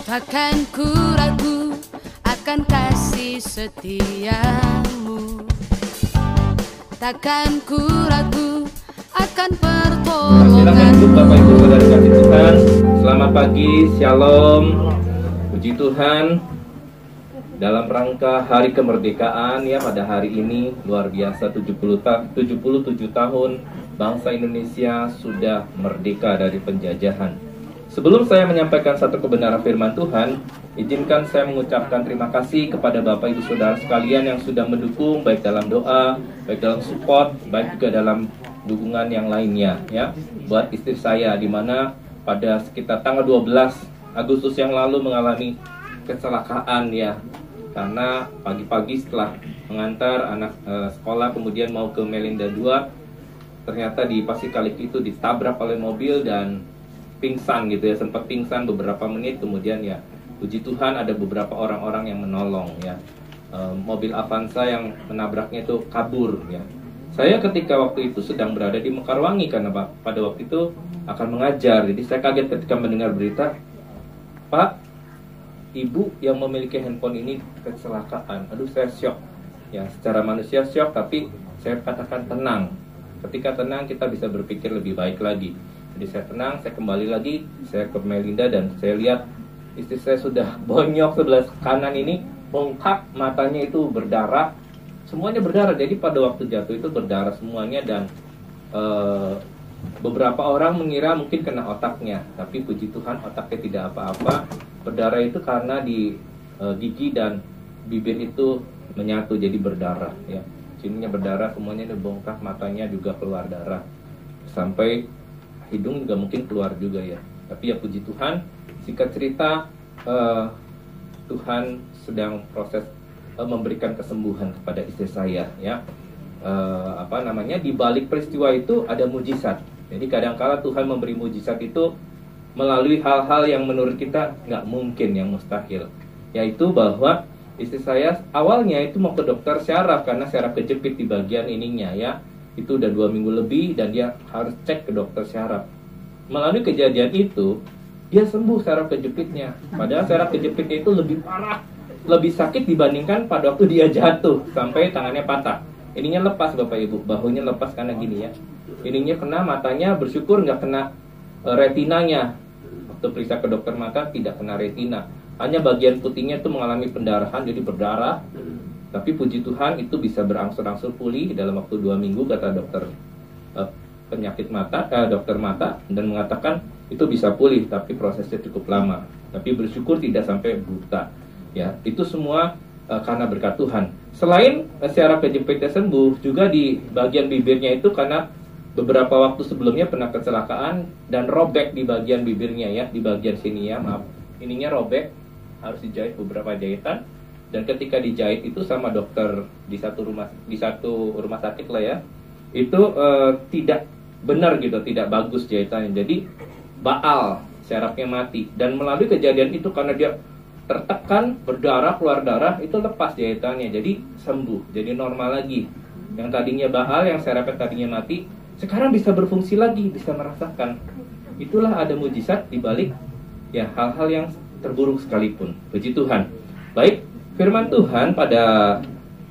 Takkan ku ragu akan kasih setiamu. Takkan ku ragu akan Silakan duduk Bapak Ibu pertolonganmu. Saudara kasih Tuhan. Selamat pagi, Shalom. Puji Tuhan. Dalam rangka Hari Kemerdekaan ya, pada hari ini luar biasa 77 tahun bangsa Indonesia sudah merdeka dari penjajahan. Sebelum saya menyampaikan satu kebenaran firman Tuhan, izinkan saya mengucapkan terima kasih kepada Bapak Ibu Saudara sekalian yang sudah mendukung, baik dalam doa, baik dalam support, baik juga dalam dukungan yang lainnya ya. Buat istri saya, di mana pada sekitar tanggal 12 Agustus yang lalu mengalami kecelakaan ya, karena pagi-pagi setelah mengantar anak sekolah kemudian mau ke Melinda 2, ternyata di Pasikalik itu ditabrak oleh mobil dan pingsan gitu ya, sempat pingsan beberapa menit, kemudian ya puji Tuhan ada beberapa orang-orang yang menolong ya. Mobil Avanza yang menabraknya itu kabur ya. Saya ketika waktu itu sedang berada di Mekarwangi karena pada waktu itu akan mengajar, jadi saya kaget ketika mendengar berita, Pak, ibu yang memiliki handphone ini kecelakaan. Aduh, saya syok ya, secara manusia syok, tapi saya katakan tenang. Ketika tenang kita bisa berpikir lebih baik lagi. Jadi saya tenang, saya kembali lagi, saya ke Melinda dan saya lihat istri saya sudah bonyok sebelah kanan ini, bengkak, matanya itu berdarah, semuanya berdarah. Jadi pada waktu jatuh itu berdarah semuanya dan beberapa orang mengira mungkin kena otaknya, tapi puji Tuhan otaknya tidak apa-apa. Berdarah itu karena di gigi dan bibir itu menyatu jadi berdarah ya. Sininya berdarah, semuanya bengkak, matanya juga keluar darah, sampai hidung juga mungkin keluar juga ya. Tapi ya puji Tuhan, singkat cerita Tuhan sedang proses memberikan kesembuhan kepada istri saya ya. Di balik peristiwa itu ada mujizat. Jadi kadangkala Tuhan memberi mujizat itu melalui hal-hal yang menurut kita nggak mungkin, yang mustahil. Yaitu bahwa istri saya awalnya itu mau ke dokter syaraf karena syaraf kejepit di bagian ininya ya. Itu udah 2 minggu lebih dan dia harus cek ke dokter syaraf. Melalui kejadian itu dia sembuh syaraf kejepitnya. Padahal syaraf kejepitnya itu lebih parah, lebih sakit dibandingkan pada waktu dia jatuh sampai tangannya patah. Ininya lepas Bapak Ibu, bahunya lepas karena gini ya. Ininya kena, matanya bersyukur nggak kena retinanya. Waktu periksa ke dokter mata tidak kena retina, hanya bagian putihnya itu mengalami pendarahan jadi berdarah. Tapi puji Tuhan itu bisa berangsur-angsur pulih dalam waktu 2 minggu kata dokter penyakit mata, dokter mata, dan mengatakan itu bisa pulih tapi prosesnya cukup lama. Tapi bersyukur tidak sampai buta. Ya, itu semua karena berkat Tuhan. Selain syaraf kejepitnya sembuh, juga di bagian bibirnya itu karena beberapa waktu sebelumnya pernah kecelakaan dan robek di bagian bibirnya ya, di bagian sini ya, maaf. Ininya robek, harus dijahit beberapa jahitan. Dan ketika dijahit itu sama dokter di satu rumah sakit lah ya, itu tidak benar gitu, tidak bagus jahitannya. Jadi baal, syarafnya mati. Dan melalui kejadian itu karena dia tertekan, berdarah, keluar darah, itu lepas jahitannya. Jadi sembuh, jadi normal lagi. Yang tadinya baal, yang syarafnya tadinya mati, sekarang bisa berfungsi lagi, bisa merasakan. Itulah ada mujizat di balik ya hal-hal yang terburuk sekalipun. Puji Tuhan. Baik. Firman Tuhan pada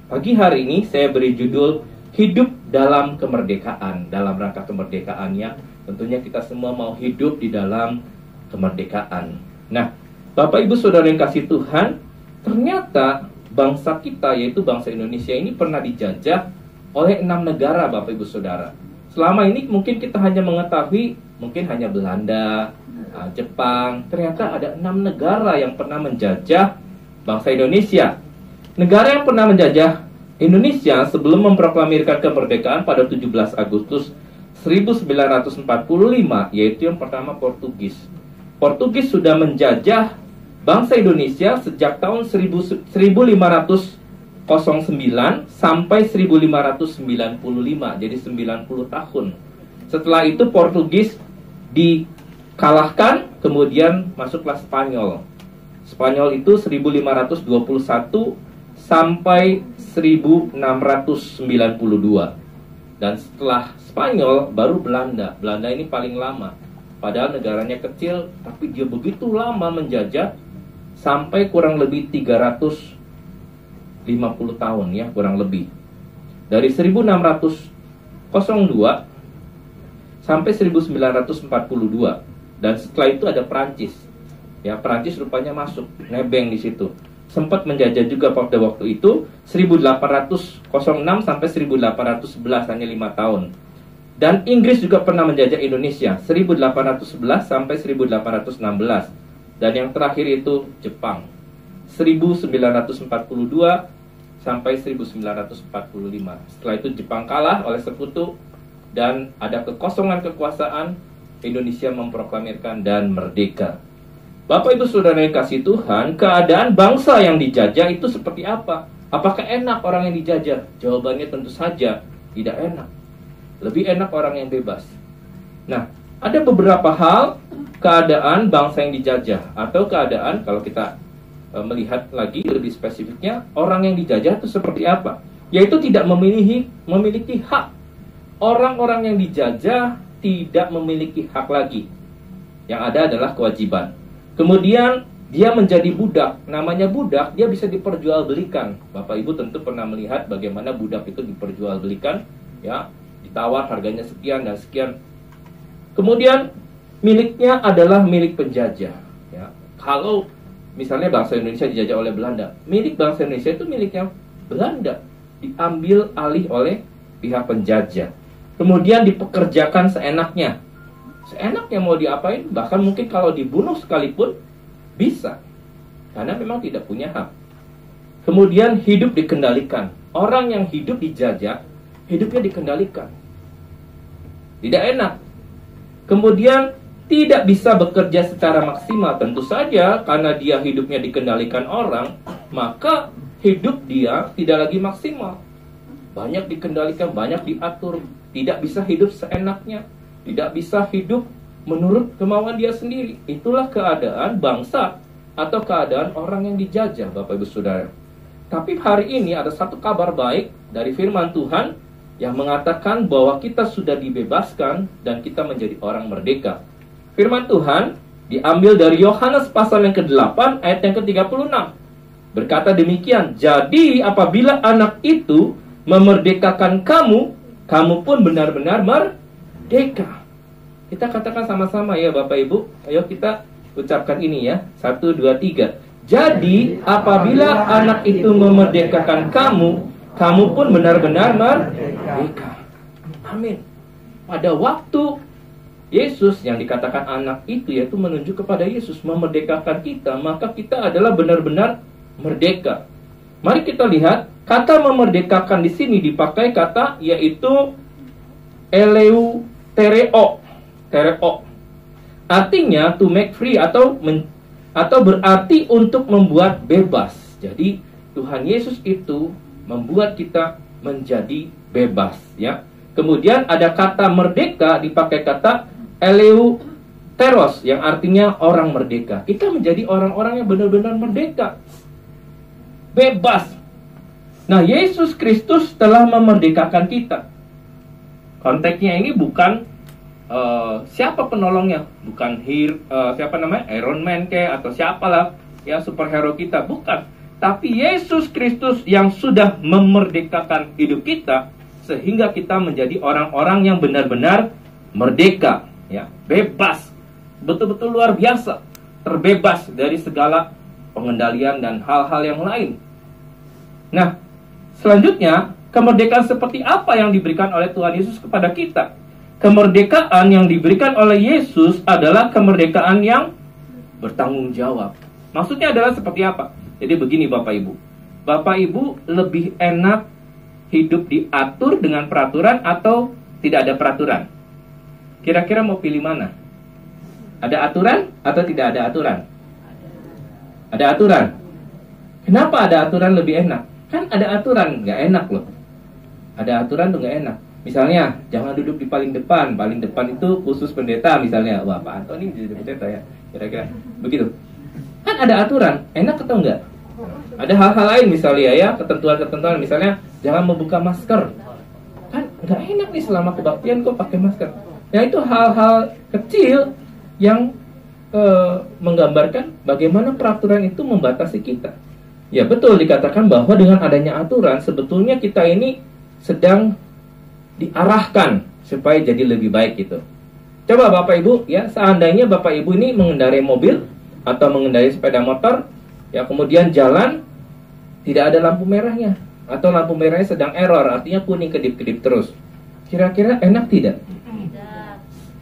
pagi hari ini saya beri judul Hidup dalam Kemerdekaan. Dalam rangka kemerdekaannya, tentunya kita semua mau hidup di dalam kemerdekaan. Nah, Bapak Ibu Saudara yang kasih Tuhan, ternyata bangsa kita yaitu bangsa Indonesia ini pernah dijajah oleh 6 negara Bapak Ibu Saudara. Selama ini mungkin kita hanya mengetahui mungkin hanya Belanda, Jepang. Ternyata ada 6 negara yang pernah menjajah bangsa Indonesia. Negara yang pernah menjajah Indonesia sebelum memproklamirkan kemerdekaan pada 17 Agustus 1945, yaitu yang pertama Portugis. Portugis sudah menjajah bangsa Indonesia sejak tahun 1509 sampai 1595, jadi 90 tahun. Setelah itu Portugis dikalahkan, kemudian masuklah Spanyol. Spanyol itu 1521 sampai 1692. Dan setelah Spanyol baru Belanda. Belanda ini paling lama. Padahal negaranya kecil, tapi dia begitu lama menjajah sampai kurang lebih 350 tahun ya, kurang lebih. Dari 1602 sampai 1942. Dan setelah itu ada Prancis. Ya, Prancis rupanya masuk, nebeng di situ. Sempat menjajah juga pada waktu itu 1806 sampai 1811, hanya 5 tahun. Dan Inggris juga pernah menjajah Indonesia 1811 sampai 1816. Dan yang terakhir itu Jepang 1942 sampai 1945. Setelah itu Jepang kalah oleh sekutu dan ada kekosongan kekuasaan. Indonesia memproklamirkan dan merdeka. Bapak Ibu Saudara yang kasih Tuhan, keadaan bangsa yang dijajah itu seperti apa? Apakah enak orang yang dijajah? Jawabannya tentu saja tidak enak. Lebih enak orang yang bebas. Nah, ada beberapa hal keadaan bangsa yang dijajah, atau keadaan, kalau kita melihat lagi lebih spesifiknya, orang yang dijajah itu seperti apa? Yaitu tidak memiliki hak. Orang-orang yang dijajah tidak memiliki hak lagi. Yang ada adalah kewajiban. Kemudian dia menjadi budak. Namanya budak, dia bisa diperjualbelikan. Bapak Ibu tentu pernah melihat bagaimana budak itu diperjualbelikan, ya, ditawar harganya sekian dan sekian. Kemudian miliknya adalah milik penjajah. Ya. Kalau misalnya bangsa Indonesia dijajah oleh Belanda, milik bangsa Indonesia itu miliknya Belanda, diambil alih oleh pihak penjajah. Kemudian dipekerjakan seenaknya. Seenaknya mau diapain, bahkan mungkin kalau dibunuh sekalipun bisa. Karena memang tidak punya hak. Kemudian hidup dikendalikan. Orang yang hidup dijajah, hidupnya dikendalikan. Tidak enak. Kemudian tidak bisa bekerja secara maksimal. Tentu saja karena dia hidupnya dikendalikan orang, maka hidup dia tidak lagi maksimal. Banyak dikendalikan, banyak diatur. Tidak bisa hidup seenaknya, tidak bisa hidup menurut kemauan dia sendiri. Itulah keadaan bangsa atau keadaan orang yang dijajah, Bapak Ibu Saudara. Tapi hari ini ada satu kabar baik dari firman Tuhan yang mengatakan bahwa kita sudah dibebaskan dan kita menjadi orang merdeka. Firman Tuhan diambil dari Yohanes pasal yang ke-8 ayat yang ke-36. Berkata demikian, jadi apabila anak itu memerdekakan kamu, kamu pun benar-benar merdeka. Kita katakan sama-sama ya Bapak Ibu. Ayo kita ucapkan ini ya. 1, 2, 3. Jadi apabila anak itu memerdekakan kamu, kamu pun benar-benar merdeka. Amin. Pada waktu Yesus yang dikatakan anak itu, yaitu menunjuk kepada Yesus memerdekakan kita, maka kita adalah benar-benar merdeka. Mari kita lihat, kata memerdekakan di sini dipakai kata yaitu eleutereo. Tereo. Artinya to make free atau berarti untuk membuat bebas. Jadi Tuhan Yesus itu membuat kita menjadi bebas, ya. Kemudian ada kata merdeka dipakai kata eleuteros yang artinya orang merdeka. Kita menjadi orang-orang yang benar-benar merdeka. Bebas. Nah, Yesus Kristus telah memerdekakan kita. Konteksnya ini bukan siapa penolongnya, bukan siapa namanya, Iron Man atau siapalah ya superhero kita, bukan. Tapi Yesus Kristus yang sudah memerdekakan hidup kita sehingga kita menjadi orang-orang yang benar-benar merdeka, ya, bebas, betul-betul luar biasa, terbebas dari segala pengendalian dan hal-hal yang lain. Nah, selanjutnya, kemerdekaan seperti apa yang diberikan oleh Tuhan Yesus kepada kita? Kemerdekaan yang diberikan oleh Yesus adalah kemerdekaan yang bertanggung jawab. Maksudnya adalah seperti apa? Jadi begini Bapak Ibu. Bapak Ibu lebih enak hidup diatur dengan peraturan atau tidak ada peraturan? Kira-kira mau pilih mana? Ada aturan atau tidak ada aturan? Ada aturan. Kenapa ada aturan lebih enak? Kan ada aturan, nggak enak loh. Ada aturan tuh nggak enak. Misalnya, jangan duduk di paling depan. Paling depan itu khusus pendeta misalnya. Wah, Pak Antoni jadi pendeta ya. Kira-kira begitu. Kan ada aturan, enak atau enggak? Ada hal-hal lain misalnya ya, ketentuan-ketentuan. Misalnya, jangan membuka masker. Kan nggak enak nih selama kebaktian kok pakai masker. Ya itu hal-hal kecil yang menggambarkan bagaimana peraturan itu membatasi kita. Ya betul dikatakan bahwa dengan adanya aturan sebetulnya kita ini sedang diarahkan supaya jadi lebih baik gitu. Coba Bapak Ibu ya, seandainya Bapak Ibu ini mengendarai mobil atau mengendarai sepeda motor, ya kemudian jalan tidak ada lampu merahnya atau lampu merahnya sedang error, artinya kuning kedip-kedip terus. Kira-kira enak tidak?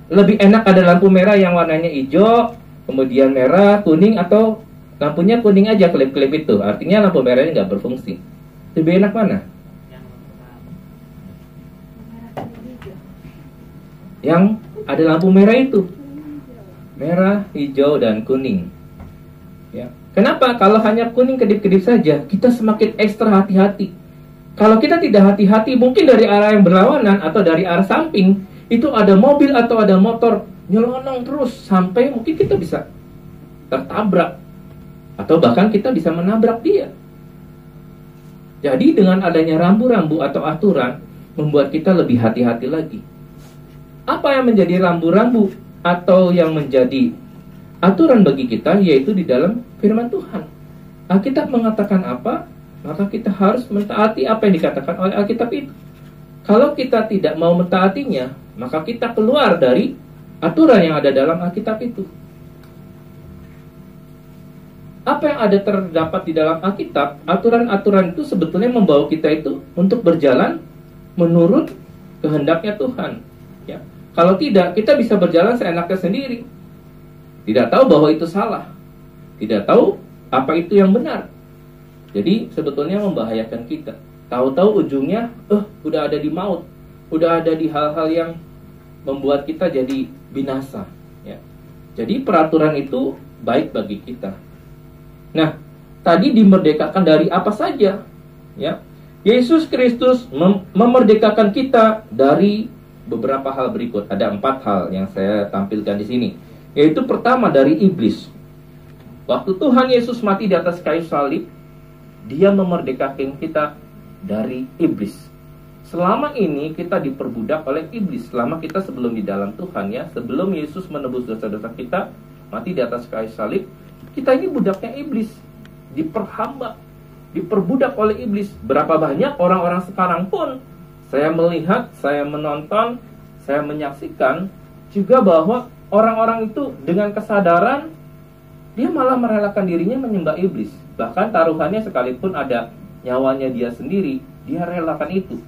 Lebih enak ada lampu merah yang warnanya hijau, kemudian merah, kuning, atau lampunya kuning aja kelip-kelip itu, artinya lampu merahnya nggak berfungsi. Lebih enak mana? Yang ada lampu merah itu, merah, hijau, dan kuning. Ya. Kenapa? Kalau hanya kuning kedip-kedip saja, kita semakin ekstra hati-hati. Kalau kita tidak hati-hati, mungkin dari arah yang berlawanan atau dari arah samping, itu ada mobil atau ada motor nyelonong terus, sampai mungkin kita bisa tertabrak. Atau bahkan kita bisa menabrak dia. Jadi dengan adanya rambu-rambu atau aturan, membuat kita lebih hati-hati lagi. Apa yang menjadi rambu-rambu atau yang menjadi aturan bagi kita, yaitu di dalam firman Tuhan. Alkitab mengatakan apa, maka kita harus mentaati apa yang dikatakan oleh Alkitab itu. Kalau kita tidak mau mentaatinya, maka kita keluar dari aturan yang ada dalam Alkitab itu. Apa yang ada terdapat di dalam Alkitab, aturan-aturan itu sebetulnya membawa kita itu untuk berjalan menurut kehendaknya Tuhan. Ya. Kalau tidak, kita bisa berjalan seenaknya sendiri. Tidak tahu bahwa itu salah. Tidak tahu apa itu yang benar. Jadi sebetulnya membahayakan kita. Tahu-tahu ujungnya, udah ada di maut. Udah ada di hal-hal yang membuat kita jadi binasa. Ya. Jadi peraturan itu baik bagi kita. Nah, tadi dimerdekakan dari apa saja? Ya, Yesus Kristus memerdekakan kita dari beberapa hal berikut. Ada 4 hal yang saya tampilkan di sini. Yaitu pertama dari iblis. Waktu Tuhan Yesus mati di atas kayu salib, Dia memerdekakan kita dari iblis. Selama ini kita diperbudak oleh iblis. Selama kita sebelum di dalam Tuhan ya, sebelum Yesus menebus dosa-dosa kita, mati di atas kayu salib, kita ini budaknya iblis, diperhamba, diperbudak oleh iblis. Berapa banyak orang-orang sekarang pun saya melihat, saya menonton, saya menyaksikan juga bahwa orang-orang itu dengan kesadaran dia malah merelakan dirinya menyembah iblis. Bahkan taruhannya sekalipun ada nyawanya dia sendiri, dia relakan itu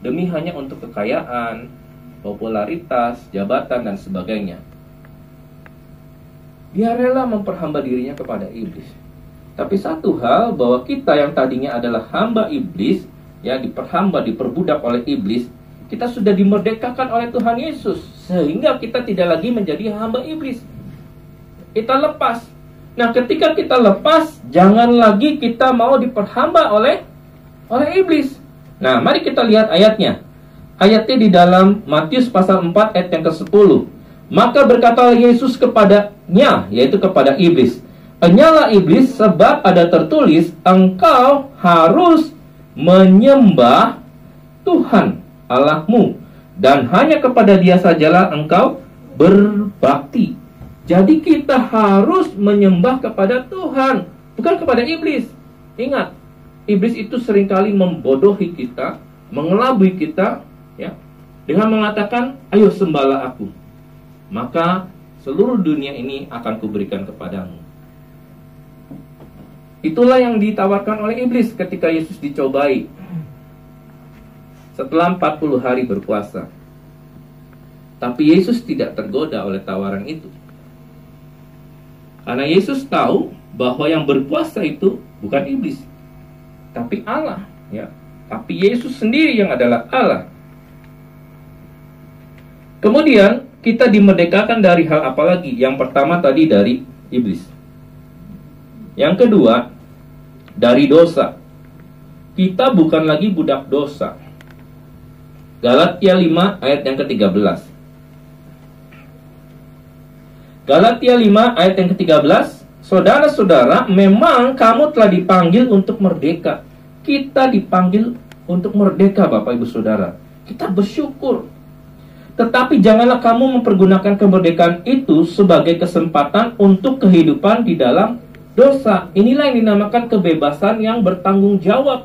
demi hanya untuk kekayaan, popularitas, jabatan dan sebagainya. Dia rela memperhamba dirinya kepada iblis. Tapi satu hal, bahwa kita yang tadinya adalah hamba iblis, ya diperhamba, diperbudak oleh iblis, kita sudah dimerdekakan oleh Tuhan Yesus, sehingga kita tidak lagi menjadi hamba iblis. Kita lepas. Nah, ketika kita lepas, jangan lagi kita mau diperhamba oleh iblis. Nah, mari kita lihat ayatnya. Ayatnya di dalam Matius pasal 4 ayat yang ke-10. Maka berkatalah Yesus kepadanya, yaitu kepada iblis, "Enyalah iblis, sebab ada tertulis, engkau harus menyembah Tuhan Allahmu, dan hanya kepada Dia sajalah engkau berbakti." Jadi kita harus menyembah kepada Tuhan, bukan kepada iblis. Ingat, iblis itu seringkali membodohi kita, mengelabui kita, ya, dengan mengatakan, "Ayo sembahlah aku, maka seluruh dunia ini akan kuberikan kepadamu." Itulah yang ditawarkan oleh iblis ketika Yesus dicobai setelah 40 hari berpuasa. Tapi Yesus tidak tergoda oleh tawaran itu. Karena Yesus tahu bahwa yang berpuasa itu bukan iblis, tapi Allah, ya. Tapi Yesus sendiri yang adalah Allah. Kemudian kita dimerdekakan dari hal apa lagi? Yang pertama tadi dari iblis. Yang kedua, dari dosa. Kita bukan lagi budak dosa. Galatia 5 ayat yang ke-13. Galatia 5 ayat yang ke-13. Saudara-saudara, memang kamu telah dipanggil untuk merdeka. Kita dipanggil untuk merdeka, Bapak Ibu Saudara. Kita bersyukur. Tetapi janganlah kamu mempergunakan kemerdekaan itu sebagai kesempatan untuk kehidupan di dalam dosa. Inilah yang dinamakan kebebasan yang bertanggung jawab.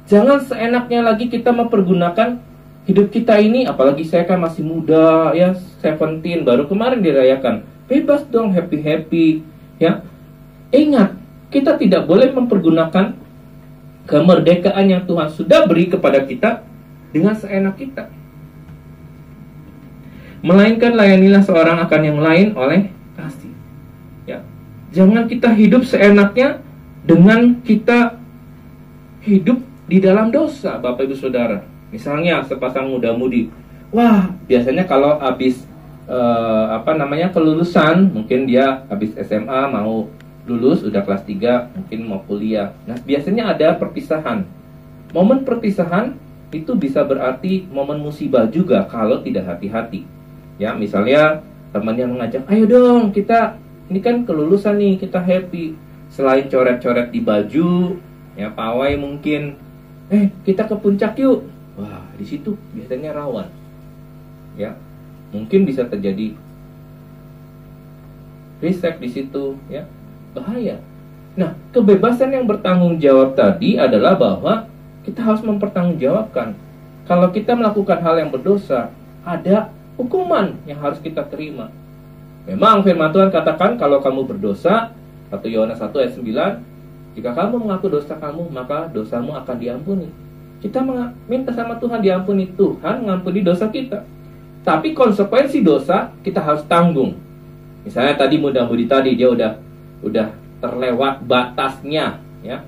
Jangan seenaknya lagi kita mempergunakan hidup kita ini, apalagi saya kan masih muda ya, 17 baru kemarin dirayakan. Bebas dong, happy-happy ya. Ingat, kita tidak boleh mempergunakan kemerdekaan yang Tuhan sudah beri kepada kita dengan seenak kita. Melainkan layanilah seorang akan yang lain oleh kasih. Ya. Jangan kita hidup seenaknya dengan kita hidup di dalam dosa, Bapak Ibu Saudara. Misalnya sepasang muda-mudi, wah biasanya kalau habis kelulusan, mungkin dia habis SMA mau lulus, udah kelas 3, mungkin mau kuliah. Nah biasanya ada perpisahan. Momen perpisahan itu bisa berarti momen musibah juga kalau tidak hati-hati. Ya misalnya temannya mengajak, ayo dong kita ini kan kelulusan nih, kita happy. Selain coret-coret di baju, ya pawai mungkin, kita ke puncak yuk. Wah, di situ biasanya rawan. Ya, mungkin bisa terjadi riset di situ, ya. Bahaya. Nah, kebebasan yang bertanggung jawab tadi adalah bahwa kita harus mempertanggungjawabkan. Kalau kita melakukan hal yang berdosa, ada hukuman yang harus kita terima. Memang firman Tuhan katakan kalau kamu berdosa, 1 Yohanes 1 ayat 9, jika kamu mengaku dosa kamu, maka dosamu akan diampuni. Kita minta sama Tuhan diampuni, Tuhan mengampuni dosa kita. Tapi konsekuensi dosa kita harus tanggung. Misalnya tadi muda-mudi tadi dia udah terlewat batasnya, ya,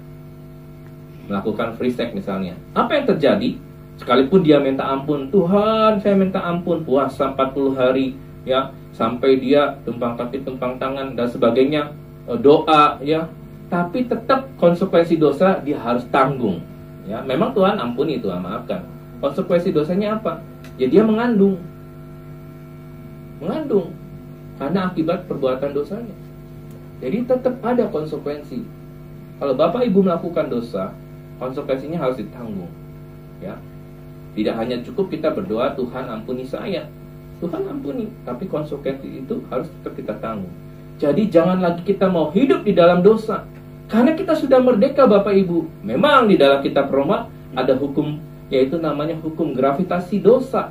melakukan free sex misalnya. Apa yang terjadi? Sekalipun dia minta ampun, Tuhan saya minta ampun, puasa 40 hari, ya, sampai dia tumpang kaki, tumpang tangan dan sebagainya, doa, ya, tapi tetap konsekuensi dosa dia harus tanggung. Ya, memang Tuhan ampuni, Tuhan maafkan. Konsekuensi dosanya apa? Ya dia mengandung karena akibat perbuatan dosanya. Jadi tetap ada konsekuensi. Kalau Bapak Ibu melakukan dosa, konsekuensinya harus ditanggung. Ya, tidak hanya cukup kita berdoa Tuhan ampuni saya, Tuhan ampuni, tapi konsekuensi itu harus tetap kita tanggung. Jadi jangan lagi kita mau hidup di dalam dosa. Karena kita sudah merdeka Bapak Ibu. Memang di dalam kitab Roma ada hukum, yaitu namanya hukum gravitasi dosa.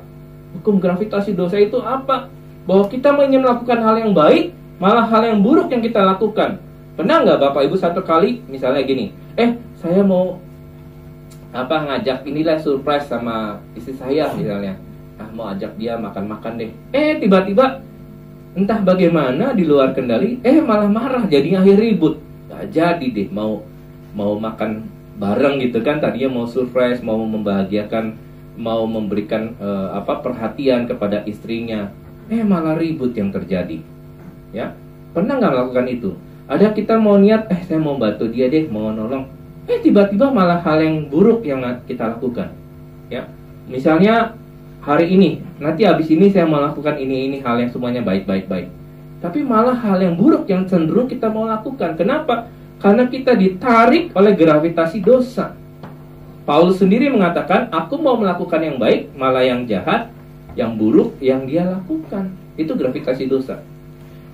Hukum gravitasi dosa itu apa? Bahwa kita ingin melakukan hal yang baik, malah hal yang buruk yang kita lakukan. Pernah nggak Bapak Ibu satu kali, misalnya gini, saya mau ngajak inilah surprise sama istri saya misalnya. Mau ajak dia makan-makan deh. Tiba-tiba entah bagaimana di luar kendali, malah marah, jadinya akhir ribut. Gak jadi deh mau makan bareng gitu kan, tadinya mau surprise, mau membahagiakan, mau memberikan perhatian kepada istrinya, malah ribut yang terjadi. Ya, pernah nggak melakukan itu? Ada kita mau niat, saya mau bantu dia deh, mau nolong, tiba-tiba malah hal yang buruk yang kita lakukan. Ya, misalnya hari ini, nanti habis ini saya mau lakukan ini hal yang semuanya baik. Tapi malah hal yang buruk yang cenderung kita mau lakukan. Kenapa? Karena kita ditarik oleh gravitasi dosa. Paulus sendiri mengatakan, aku mau melakukan yang baik, malah yang jahat, yang buruk yang dia lakukan. Itu gravitasi dosa.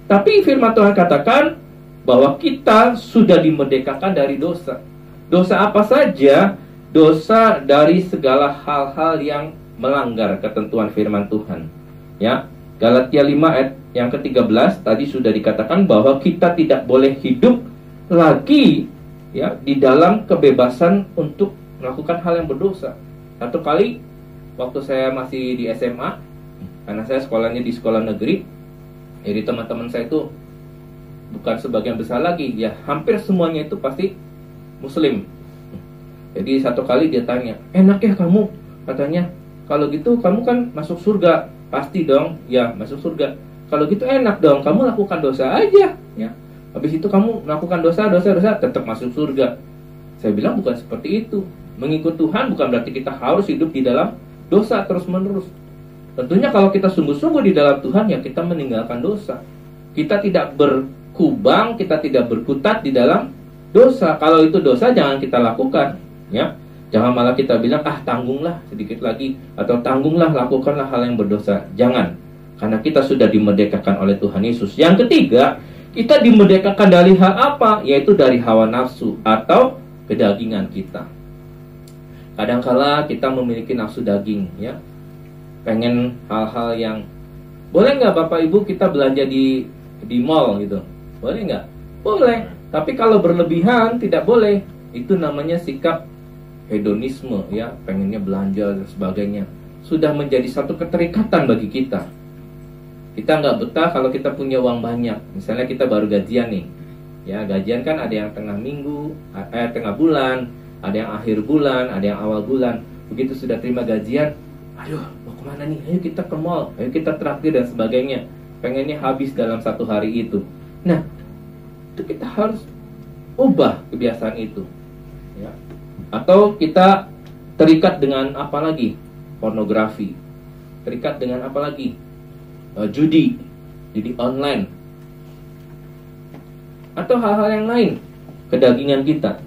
Tapi firman Tuhan katakan bahwa kita sudah dimerdekakan dari dosa. Dosa apa saja? Dosa dari segala hal-hal yang melanggar ketentuan firman Tuhan. Ya, Galatia 5 ayat yang ke-13 tadi sudah dikatakan bahwa kita tidak boleh hidup lagi ya di dalam kebebasan untuk melakukan hal yang berdosa. Satu kali waktu saya masih di SMA, karena saya sekolahnya di sekolah negeri, jadi teman-teman saya itu bukan sebagian besar lagi, ya hampir semuanya itu pasti Muslim. Jadi satu kali dia tanya, enak ya kamu? Katanya, kalau gitu kamu kan masuk surga. Pasti dong, ya masuk surga. Kalau gitu enak dong, kamu lakukan dosa aja, ya. Habis itu kamu melakukan dosa, tetap masuk surga. Saya bilang bukan seperti itu. Mengikut Tuhan bukan berarti kita harus hidup di dalam dosa terus-menerus. Tentunya kalau kita sungguh-sungguh di dalam Tuhan, ya kita meninggalkan dosa. Kita tidak berkubang, kita tidak berkutat di dalam dosa. Kalau itu dosa jangan kita lakukan, ya. Jangan malah kita bilang, tanggunglah sedikit lagi, atau tanggunglah, lakukanlah hal yang berdosa. Jangan, karena kita sudah dimerdekakan oleh Tuhan Yesus. Yang ketiga, kita dimerdekakan dari hal apa? Yaitu dari hawa nafsu atau kedagingan kita. Kadangkala kita memiliki nafsu daging, ya, pengen hal-hal yang, boleh nggak Bapak Ibu kita belanja di mall gitu? Boleh nggak? Boleh. Tapi kalau berlebihan tidak boleh. Itu namanya sikap hedonisme, ya, pengennya belanja dan sebagainya. Sudah menjadi satu keterikatan bagi kita. Kita nggak betah kalau kita punya uang banyak. Misalnya kita baru gajian nih, ya, gajian kan ada yang tengah minggu, tengah bulan, ada yang akhir bulan, ada yang awal bulan. Begitu sudah terima gajian, aduh, mau kemana nih? Ayo kita ke mall, ayo kita traktir dan sebagainya. Pengennya habis dalam satu hari itu. Nah, itu kita harus ubah kebiasaan itu, ya. Atau kita terikat dengan apa lagi? Pornografi. Terikat dengan apa lagi? Judi online. Atau hal-hal yang lain, kedagingan kita.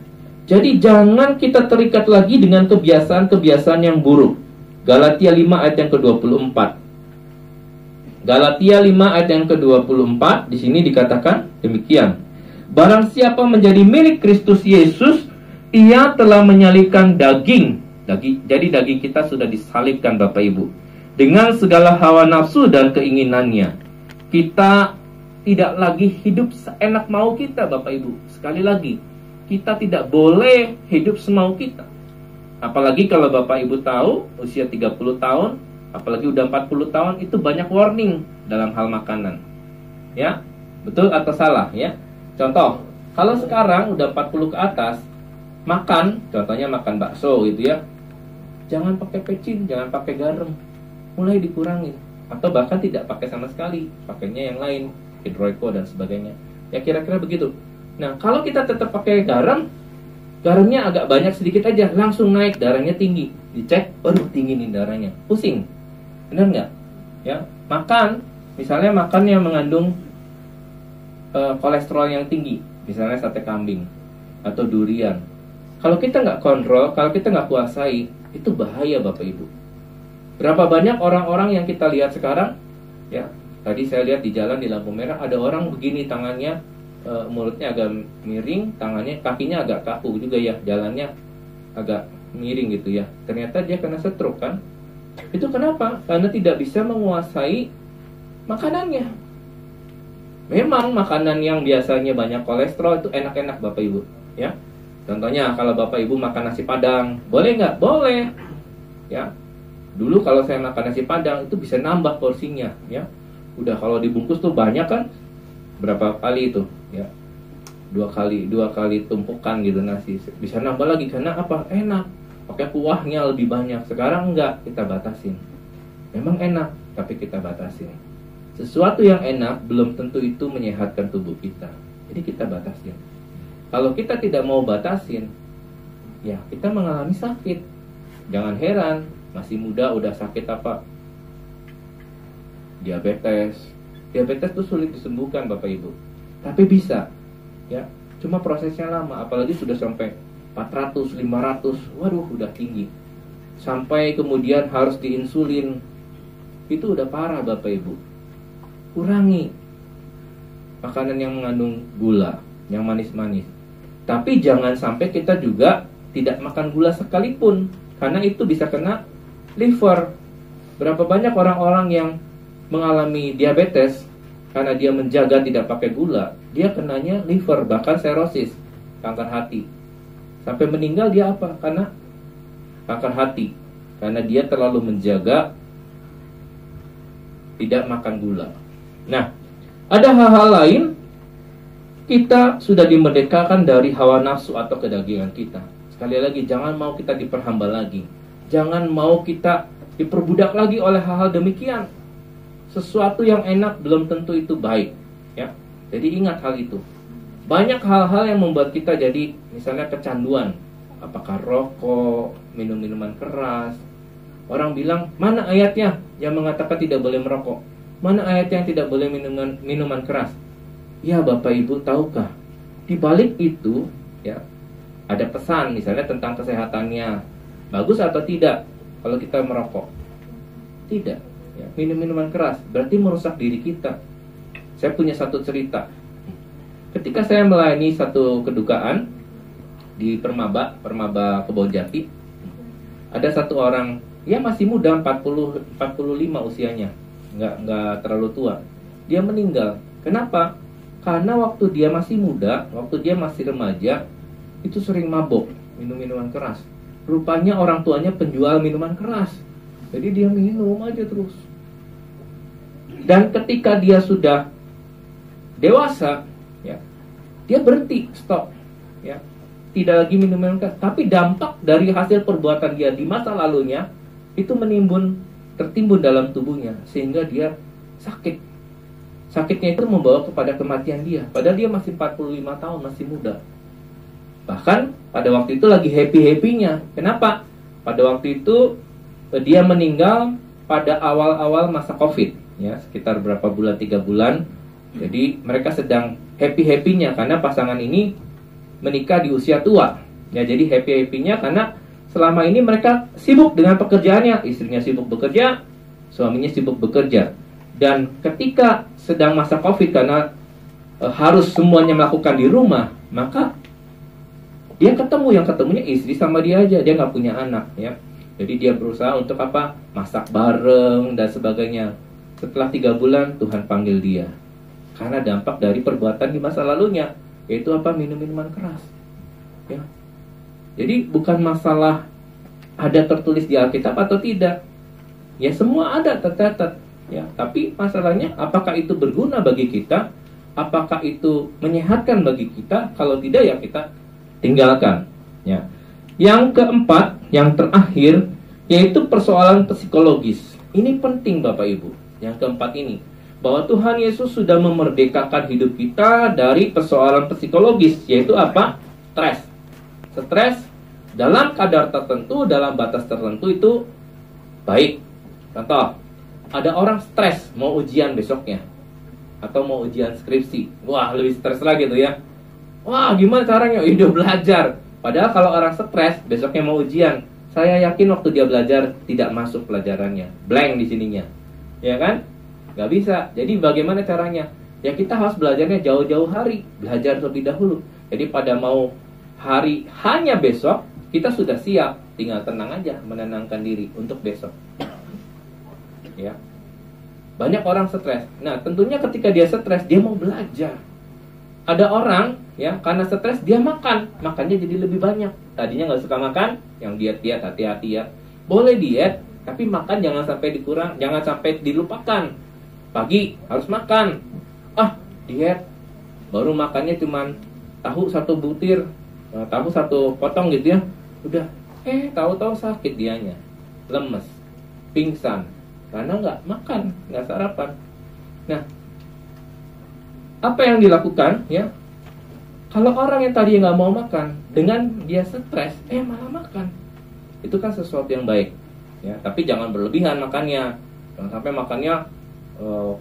Jadi jangan kita terikat lagi dengan kebiasaan-kebiasaan yang buruk. Galatia 5 ayat yang ke-24. Galatia 5 ayat yang ke-24, di sini dikatakan demikian. Barang siapa menjadi milik Kristus Yesus, ia telah menyalibkan daging. Jadi daging kita sudah disalibkan Bapak Ibu, dengan segala hawa nafsu dan keinginannya. Kita tidak lagi hidup seenak mau kita Bapak Ibu. Sekali lagi, kita tidak boleh hidup semau kita. Apalagi kalau Bapak Ibu tahu usia 30 tahun, apalagi udah 40 tahun, itu banyak warning dalam hal makanan. Ya, betul atau salah ya? Contoh, kalau sekarang udah 40 ke atas, makan, contohnya makan bakso gitu ya, jangan pakai pecin, jangan pakai garam, mulai dikurangi, atau bahkan tidak pakai sama sekali, pakainya yang lain, hidroiko dan sebagainya. Ya kira-kira begitu. Nah, kalau kita tetap pakai garam, garamnya agak banyak sedikit aja, langsung naik, darahnya tinggi. Dicek, aduh tinggi nih darahnya, pusing. Benar nggak? Ya, makan, misalnya makan yang mengandung kolesterol yang tinggi, misalnya sate kambing atau durian. Kalau kita nggak kontrol, kalau kita nggak kuasai, itu bahaya Bapak Ibu. Berapa banyak orang-orang yang kita lihat sekarang, ya, tadi saya lihat di jalan di lampu merah, ada orang begini tangannya, mulutnya agak miring, tangannya, kakinya agak kaku juga ya, jalannya agak miring gitu ya. Ternyata dia kena stroke kan? Itu kenapa? Karena tidak bisa menguasai makanannya. Memang makanan yang biasanya banyak kolesterol itu enak-enak Bapak Ibu, ya. Contohnya kalau Bapak Ibu makan nasi Padang, boleh nggak? Boleh, ya. Dulu kalau saya makan nasi Padang itu bisa nambah porsinya, ya. Udah kalau dibungkus tuh banyak kan? Berapa kali itu, ya? Dua kali tumpukan gitu nasi, bisa nambah lagi karena apa? Enak, pakai kuahnya lebih banyak. Sekarang enggak, kita batasin. Memang enak, tapi kita batasin. Sesuatu yang enak belum tentu itu menyehatkan tubuh kita. Jadi kita batasin. Kalau kita tidak mau batasin, ya kita mengalami sakit. Jangan heran, masih muda udah sakit apa? Diabetes. Diabetes itu sulit disembuhkan Bapak Ibu. Tapi bisa, ya. Cuma prosesnya lama, apalagi sudah sampai 400, 500, waduh udah tinggi. Sampai kemudian harus diinsulin. Itu udah parah Bapak Ibu. Kurangi makanan yang mengandung gula, yang manis-manis. Tapi jangan sampai kita juga tidak makan gula sekalipun, karena itu bisa kena liver. Berapa banyak orang-orang yang mengalami diabetes karena dia menjaga tidak pakai gula, dia kenanya liver, bahkan serosis, kanker hati. Sampai meninggal dia apa? Karena kanker hati. Karena dia terlalu menjaga tidak makan gula. Nah, ada hal-hal lain. Kita sudah dimerdekakan dari hawa nafsu atau kedagingan kita. Sekali lagi, jangan mau kita diperhamba lagi. Jangan mau kita diperbudak lagi oleh hal-hal demikian. Sesuatu yang enak belum tentu itu baik, ya. Jadi ingat hal itu. Banyak hal-hal yang membuat kita jadi misalnya kecanduan. Apakah rokok, minum-minuman keras. Orang bilang, mana ayatnya yang mengatakan tidak boleh merokok? Mana ayat yang tidak boleh minuman keras? Ya Bapak Ibu, tahukah? Di balik itu, ya, ada pesan misalnya tentang kesehatannya, bagus atau tidak kalau kita merokok? Tidak. Ya, minum minuman keras berarti merusak diri kita. Saya punya satu cerita. Ketika saya melayani satu kedukaan di Permaba Kebonjati, ada satu orang, dia masih muda, 45 usianya, nggak terlalu tua. Dia meninggal. Kenapa? Karena waktu dia masih muda, waktu dia masih remaja, itu sering mabok, minum minuman keras. Rupanya orang tuanya penjual minuman keras, jadi dia minum aja terus. Dan ketika dia sudah dewasa, ya, dia berhenti, stop, ya, tidak lagi minum minuman keras. Tapi dampak dari hasil perbuatan dia di masa lalunya itu tertimbun dalam tubuhnya sehingga dia sakit. Sakitnya itu membawa kepada kematian dia. Padahal dia masih 45 tahun, masih muda. Bahkan pada waktu itu lagi happy-happynya. Kenapa? Pada waktu itu dia meninggal pada awal-awal masa COVID, ya, sekitar berapa bulan, 3 bulan. Jadi mereka sedang happy-happynya karena pasangan ini menikah di usia tua. Ya, jadi happy-happynya karena selama ini mereka sibuk dengan pekerjaannya. Istrinya sibuk bekerja, suaminya sibuk bekerja. Dan ketika sedang masa COVID karena harus semuanya melakukan di rumah, maka dia yang ketemunya istri sama dia aja, dia nggak punya anak, ya. Jadi dia berusaha untuk apa? Masak bareng dan sebagainya. Setelah 3 bulan Tuhan panggil dia karena dampak dari perbuatan di masa lalunya, yaitu apa? Minum minuman keras, ya. Jadi bukan masalah ada tertulis di Alkitab atau tidak, ya, semua ada tercatat, ya. Tapi masalahnya apakah itu berguna bagi kita? Apakah itu menyehatkan bagi kita? Kalau tidak, ya kita tinggalkan, ya. Yang keempat, yang terakhir, yaitu persoalan psikologis. Ini penting Bapak Ibu. Yang keempat ini, bahwa Tuhan Yesus sudah memerdekakan hidup kita dari persoalan psikologis, yaitu apa? Stres. Stres dalam kadar tertentu, dalam batas tertentu itu baik. Contoh, ada orang stres mau ujian besoknya atau mau ujian skripsi. Wah, lebih stres lagi tuh, ya. Wah, gimana caranya? Udah belajar. Padahal kalau orang stres, besoknya mau ujian, saya yakin waktu dia belajar tidak masuk pelajarannya, blank di sininya, ya kan? Gak bisa. Jadi bagaimana caranya? Ya kita harus belajarnya jauh-jauh hari, belajar terlebih dahulu. Jadi pada mau hari hanya besok, kita sudah siap, tinggal tenang aja, menenangkan diri untuk besok. Ya. Banyak orang stres. Nah, tentunya ketika dia stres, dia mau belajar. Ada orang, ya, karena stres dia makannya jadi lebih banyak. Tadinya nggak suka makan, yang diet hati-hati, ya. Boleh diet, tapi makan jangan sampai dikurang, jangan sampai dilupakan. Pagi harus makan. Diet, baru makannya cuman tahu 1 butir, tahu 1 potong gitu, ya. Udah, tahu-tahu sakit dianya, lemes, pingsan, karena nggak makan, nggak sarapan. Nah, apa yang dilakukan, ya? Kalau orang yang tadi nggak mau makan, dengan dia stres, malah makan, itu kan sesuatu yang baik, ya. Tapi jangan berlebihan makannya, jangan sampai makannya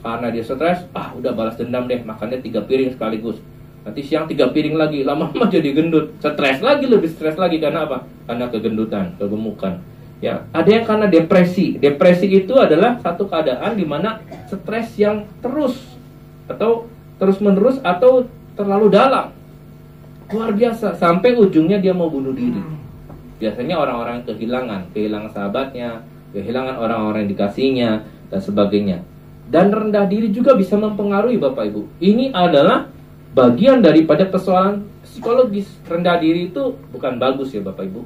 karena dia stres, udah balas dendam deh, makannya 3 piring sekaligus. Nanti siang 3 piring lagi, lama-lama jadi gendut, stres lagi, lebih stres lagi. Karena apa? Karena kegendutan, kegemukan. Ya, ada yang karena depresi. Depresi itu adalah satu keadaan di mana stres yang terus-menerus atau terlalu dalam, luar biasa, sampai ujungnya dia mau bunuh diri. Biasanya orang-orang kehilangan sahabatnya, kehilangan orang-orang yang dikasihnya, dan sebagainya. Dan rendah diri juga bisa mempengaruhi Bapak Ibu. Ini adalah bagian daripada persoalan psikologis. Rendah diri itu bukan bagus, ya Bapak Ibu.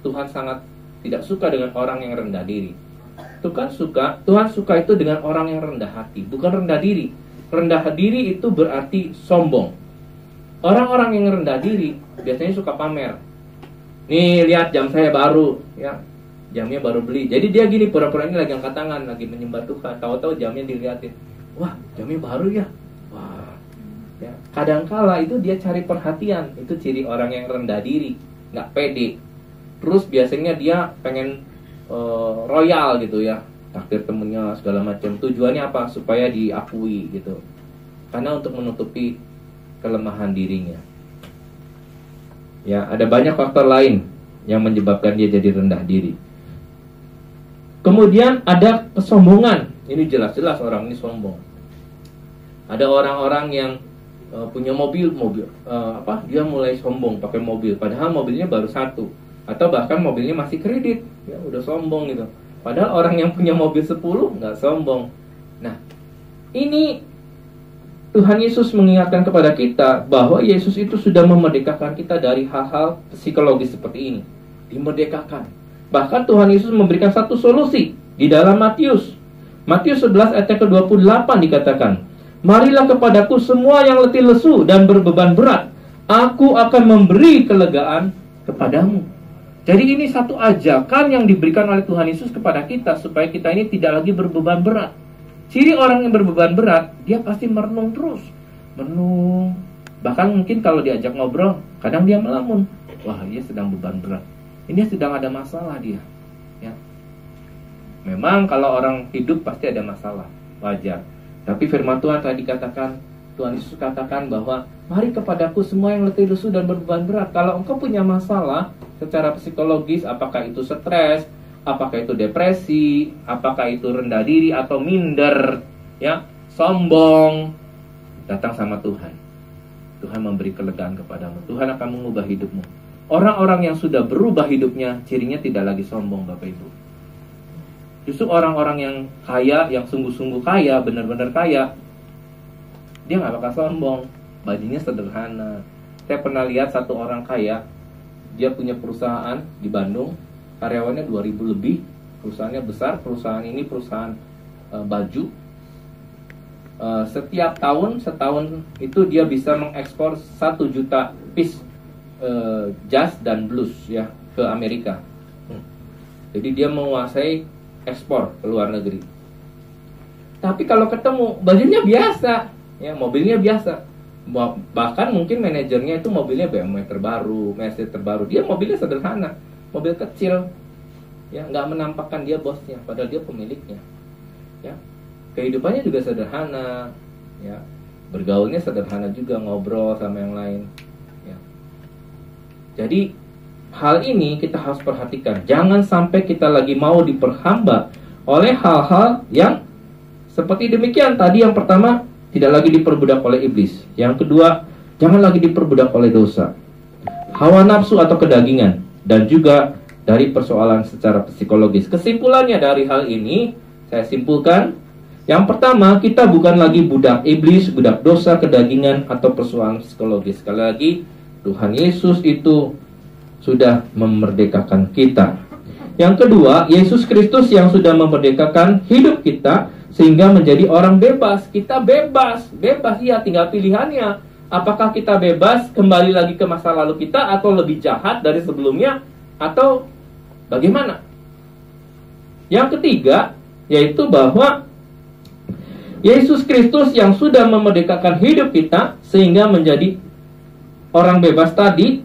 Tuhan sangat tidak suka dengan orang yang rendah diri. Tuhan suka itu dengan orang yang rendah hati, bukan rendah diri. Rendah diri itu berarti sombong. Orang-orang yang rendah diri biasanya suka pamer. Nih, lihat jam saya baru, ya. Jamnya baru beli. Jadi dia gini, pura-pura ini lagi angkat tangan, lagi menyembah Tuhan. Tahu-tahu jamnya dilihatin. Wah, jamnya baru ya. Wah. Ya. Kadangkala itu dia cari perhatian. Itu ciri orang yang rendah diri, nggak pede. Terus biasanya dia pengen royal gitu, ya. Takdir temennya segala macam. Tujuannya apa? Supaya diakui gitu. Karena untuk menutupi kelemahan dirinya. Ya, ada banyak faktor lain yang menyebabkan dia jadi rendah diri. Kemudian ada kesombongan. Ini jelas-jelas orang ini sombong. Ada orang-orang yang punya mobil, dia mulai sombong pakai mobil, padahal mobilnya baru satu, atau bahkan mobilnya masih kredit, ya udah sombong gitu. Padahal orang yang punya mobil 10 nggak sombong. Nah, ini Tuhan Yesus mengingatkan kepada kita bahwa Yesus itu sudah memerdekakan kita dari hal-hal psikologis seperti ini. Dimerdekakan. Bahkan Tuhan Yesus memberikan satu solusi di dalam Matius 11 ayat ke-28 dikatakan, "Marilah kepadaku semua yang letih lesu dan berbeban berat, aku akan memberi kelegaan kepadamu." Jadi ini satu ajakan yang diberikan oleh Tuhan Yesus kepada kita supaya kita ini tidak lagi berbeban berat. Ciri orang yang berbeban berat, dia pasti merenung terus. Merenung. Bahkan mungkin kalau diajak ngobrol, kadang dia melamun. Wah, dia sedang beban berat. Ini sedang ada masalah dia. Ya. Memang kalau orang hidup pasti ada masalah. Wajar. Tapi firman Tuhan tadi katakan, Tuhan Yesus katakan bahwa mari kepadaku semua yang letih lesu dan berbeban berat. Kalau engkau punya masalah secara psikologis, apakah itu stres, apakah itu depresi, apakah itu rendah diri atau minder, ya, sombong, datang sama Tuhan. Tuhan memberi kelegaan kepadamu. Tuhan akan mengubah hidupmu. Orang-orang yang sudah berubah hidupnya, cirinya tidak lagi sombong, Bapak Ibu. Justru orang-orang yang kaya, yang sungguh-sungguh kaya, benar-benar kaya, dia nggak bakal sombong. Bajunya sederhana. Saya pernah lihat satu orang kaya, dia punya perusahaan di Bandung, karyawannya 2000 lebih, perusahaannya besar. Perusahaan ini perusahaan baju. Setiap setahun itu dia bisa mengekspor 1 juta piece jas dan blues, ya, ke Amerika. Jadi dia menguasai ekspor ke luar negeri. Tapi kalau ketemu, bajunya biasa, ya, mobilnya biasa. Bahkan mungkin manajernya itu mobilnya BMW terbaru, Mercedes terbaru. Dia mobilnya sederhana, mobil kecil, ya, nggak menampakkan dia bosnya, padahal dia pemiliknya. Ya, kehidupannya juga sederhana, ya, bergaulnya sederhana juga, ngobrol sama yang lain. Ya. Jadi hal ini kita harus perhatikan. Jangan sampai kita lagi mau diperhamba oleh hal-hal yang seperti demikian. Tadi yang pertama, tidak lagi diperbudak oleh iblis. Yang kedua, jangan lagi diperbudak oleh dosa, hawa nafsu atau kedagingan, dan juga dari persoalan secara psikologis. Kesimpulannya dari hal ini, saya simpulkan, yang pertama, kita bukan lagi budak iblis, budak dosa, kedagingan, atau persoalan psikologis. Sekali lagi, Tuhan Yesus itu sudah memerdekakan kita. Yang kedua, Yesus Kristus yang sudah memerdekakan hidup kita sehingga menjadi orang bebas. Kita bebas ya, tinggal pilihannya. Apakah kita bebas kembali lagi ke masa lalu kita, atau lebih jahat dari sebelumnya, atau bagaimana? Yang ketiga, yaitu bahwa Yesus Kristus yang sudah memerdekakan hidup kita sehingga menjadi orang bebas tadi,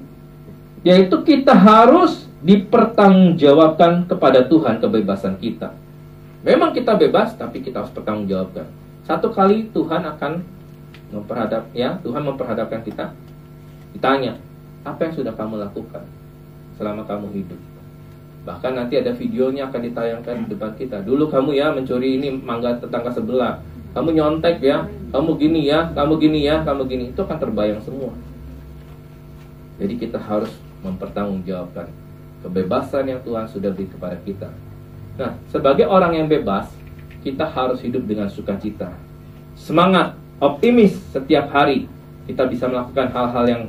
yaitu kita harus dipertanggungjawabkan kepada Tuhan kebebasan kita. Memang kita bebas, tapi kita harus pertanggungjawabkan. Satu kali Tuhan akan Tuhan memperhadapkan kita. Ditanya, apa yang sudah kamu lakukan selama kamu hidup? Bahkan nanti ada videonya akan ditayangkan di depan kita. Dulu kamu ya mencuri ini mangga tetangga sebelah. Kamu nyontek ya, kamu gini ya, kamu gini ya, kamu gini. Itu akan terbayang semua. Jadi kita harus mempertanggungjawabkan kebebasan yang Tuhan sudah beri kepada kita. Nah, sebagai orang yang bebas, kita harus hidup dengan sukacita, semangat, optimis setiap hari. Kita bisa melakukan hal-hal yang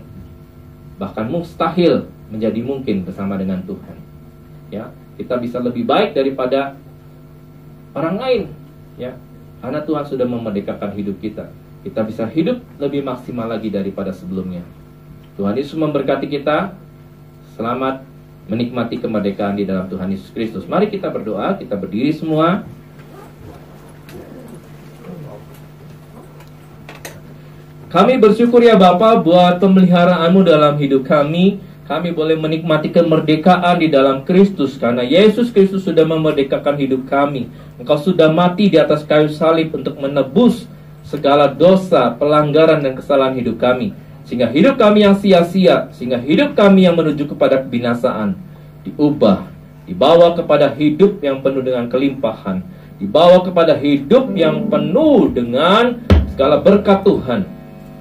bahkan mustahil menjadi mungkin bersama dengan Tuhan. Ya, kita bisa lebih baik daripada orang lain, ya, karena Tuhan sudah memerdekakan hidup kita. Kita bisa hidup lebih maksimal lagi daripada sebelumnya. Tuhan Yesus memberkati kita. Selamat menikmati kemerdekaan di dalam Tuhan Yesus Kristus. Mari kita berdoa, kita berdiri semua. Kami bersyukur ya Bapa buat pemeliharaanmu dalam hidup kami. Kami boleh menikmati kemerdekaan di dalam Kristus, karena Yesus Kristus sudah memerdekakan hidup kami. Engkau sudah mati di atas kayu salib untuk menebus segala dosa, pelanggaran, dan kesalahan hidup kami. Sehingga hidup kami yang sia-sia, sehingga hidup kami yang menuju kepada kebinasaan diubah, dibawa kepada hidup yang penuh dengan kelimpahan, dibawa kepada hidup yang penuh dengan segala berkat Tuhan,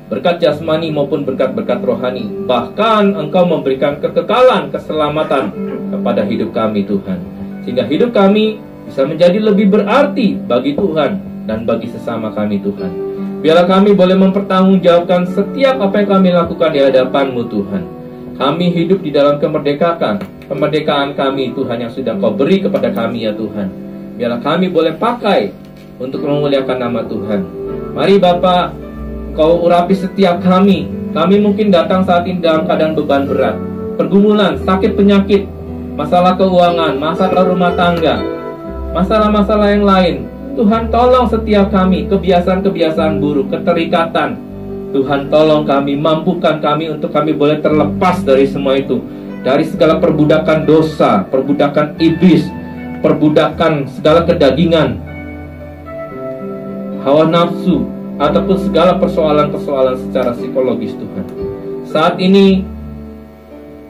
berkat jasmani maupun berkat-berkat rohani. Bahkan Engkau memberikan kekekalan, keselamatan kepada hidup kami Tuhan, sehingga hidup kami bisa menjadi lebih berarti bagi Tuhan dan bagi sesama kami Tuhan. Biarlah kami boleh mempertanggungjawabkan setiap apa yang kami lakukan di hadapan-Mu Tuhan. Kami hidup di dalam kemerdekaan kami Tuhan yang sudah Kau beri kepada kami ya Tuhan. Biarlah kami boleh pakai untuk memuliakan nama Tuhan. Mari Bapa, Kau urapi setiap kami. Kami mungkin datang saat ini dalam keadaan beban berat, pergumulan, sakit penyakit, masalah keuangan, masalah rumah tangga, masalah-masalah yang lain. Tuhan tolong setiap kami, kebiasaan-kebiasaan buruk, keterikatan. Tuhan tolong kami, mampukan kami untuk kami boleh terlepas dari semua itu, dari segala perbudakan dosa, perbudakan iblis, perbudakan segala kedagingan, hawa nafsu, ataupun segala persoalan-persoalan secara psikologis Tuhan. Saat ini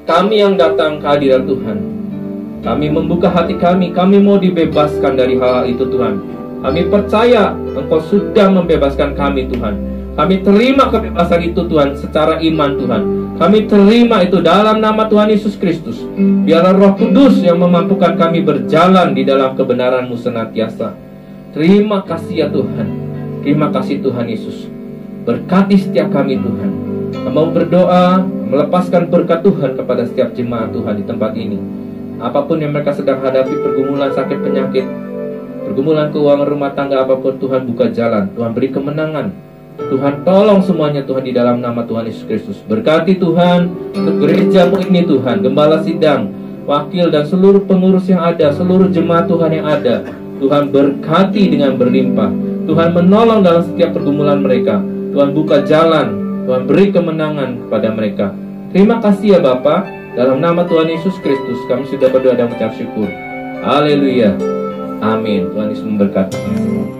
kami yang datang ke hadirat Tuhan, kami membuka hati kami mau dibebaskan dari hal-hal itu Tuhan. Kami percaya Engkau sudah membebaskan kami Tuhan. Kami terima kebebasan itu Tuhan secara iman Tuhan. Kami terima itu dalam nama Tuhan Yesus Kristus. Biarlah Roh Kudus yang memampukan kami berjalan di dalam kebenaran-Mu senantiasa. Terima kasih ya Tuhan. Terima kasih Tuhan Yesus. Berkati setiap kami Tuhan. Kami mau berdoa, melepaskan berkat Tuhan kepada setiap jemaat Tuhan di tempat ini. Apapun yang mereka sedang hadapi, pergumulan, sakit, penyakit, pergumulan keuangan rumah tangga, apapun, Tuhan buka jalan, Tuhan beri kemenangan, Tuhan tolong semuanya Tuhan di dalam nama Tuhan Yesus Kristus. Berkati Tuhan untuk gereja-Mu ini Tuhan, gembala sidang, wakil dan seluruh pengurus yang ada, seluruh jemaat Tuhan yang ada. Tuhan berkati dengan berlimpah. Tuhan menolong dalam setiap pergumulan mereka. Tuhan buka jalan, Tuhan beri kemenangan kepada mereka. Terima kasih ya Bapa. Dalam nama Tuhan Yesus Kristus kami sudah berdoa dan mengucap syukur. Haleluya. Amin. Tuhan Yesus memberkati.